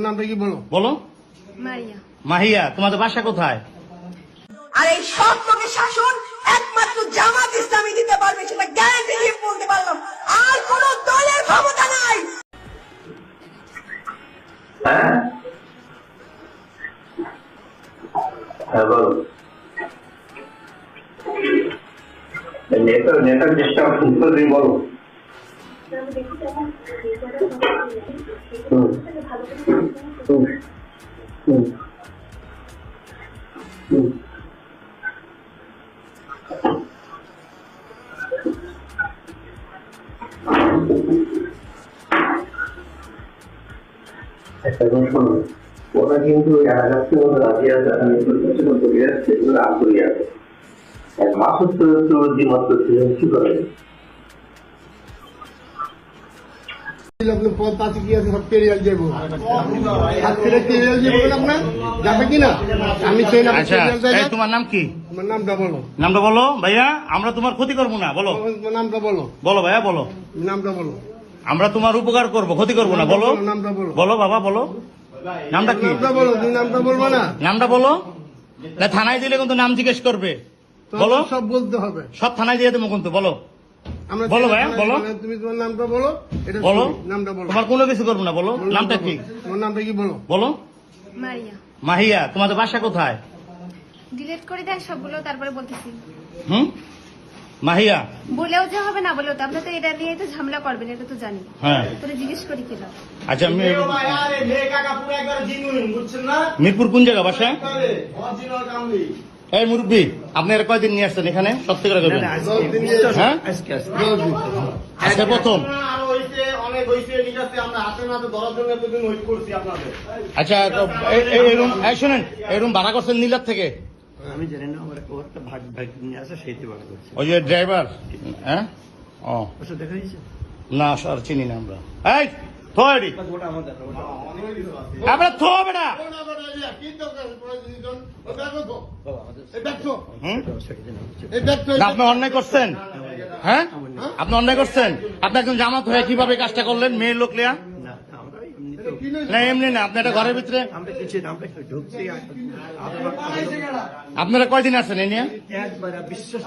তোমার নামটা কি বলো? বলো। মারিয়া। মাহিয়া, তোমাদের বাসা কোথায়? আর এই সব লোকের শাসন একমাত্র জামাত ইসলামী দিতে পারবে, সেটা গ্যারান্টি দিয়ে বলতে পারলাম। আর কোন দলের ক্ষমতা নাই। হ্যাঁ হ্যাঁ বলো। নেতার চেষ্টা তুমি বলো। একটা কথা শোনো, ওরা কিন্তু রাজনীতির মধ্যে রাজি আছে, নির্বাচন করে যাচ্ছে, এগুলো আগ্রহী আছে। মাসুদ চৌধুরী মাত্র কি করে পদ পাশে কি আছে সব কেরিয়াল যাবো, কেরিয়াল যাবো আপনার যাবে কিনা? আমি সেই নাম। আচ্ছা, তোমার নাম কি? তোমার নামটা বলো। নামটা বলো ভাইয়া, আমরা তোমার ক্ষতি করবো না। বলো তোমার নামটা বলো। বলো ভাইয়া, বলো। নামটা বলো। আমরা তোমার উপকার করবো, ক্ষতি করবো না। বলো নামটা বলো। বলো বাবা, বলো নামটা কি? নামটা বলো। তুমি নামটা বলবো না? নামটা বলো। না, থানায় দিলে কিন্তু নাম জিজ্ঞেস করবে। বলো, সব বলতে হবে। সব থানায় দিয়ে দেবো কিন্তু। বলো আমরা বলো ভাইয়া, বলো। তুমি তোমার নামটা বলো। এটা বলো, নামটা বলো। তোমার কোনো কিছু করবো না। বলো নামটা কি? তোমার নামটা কি বলো? বলো। মারিয়া। মাহিয়া, তোমাদের বাসা কোথায়? ডিলিট করে দেন সবগুলো, তারপরে বলতেছি। মাহিয়া, বলেও যে হবে না বলেও তো, আপনি তো এটা নিয়ে তো ঝামেলা করবেন, এটা তো জানি। হ্যাঁ তোরে জিজ্ঞেস করি কিনা। আচ্ছা, মিরপুর কোন জায়গা বাসা? এই মুরব্বী, আপনি এর কয়দিন নিয়ে আসছেন এখানে? সত্যি করে করবেন। হ্যাঁ, আজকে প্রথম। আচ্ছা, শোনেন, এই রুম ভাড়া করছেন নীলার থেকে? আমি জানি না, আমার একটা ভাগ নিয়ে আসে, সেইটি ভাড়া করছে। ওই যে ড্রাইভার। হ্যাঁ, ও ওটা দেখা দিয়েছে না স্যার, চিনি না আমরা। এই থোড়ি ওটা আমাদের আমরা থো বেটা। আপনি অন্যায় করছেন। হ্যাঁ, আপনি অন্যায় করছেন। আপনি একজন জামাত হয়ে কিভাবে কাজটা করলেন? মেয়ের লোক লিয়া না, এমনি না। আপনি একটা ঘরের ভিতরে আমরা কিছু আমরা ঢুকছি। আপনারা কয়দিন আছেন এ নিয়ে? একবার বিশ্বাস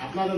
আপনাদের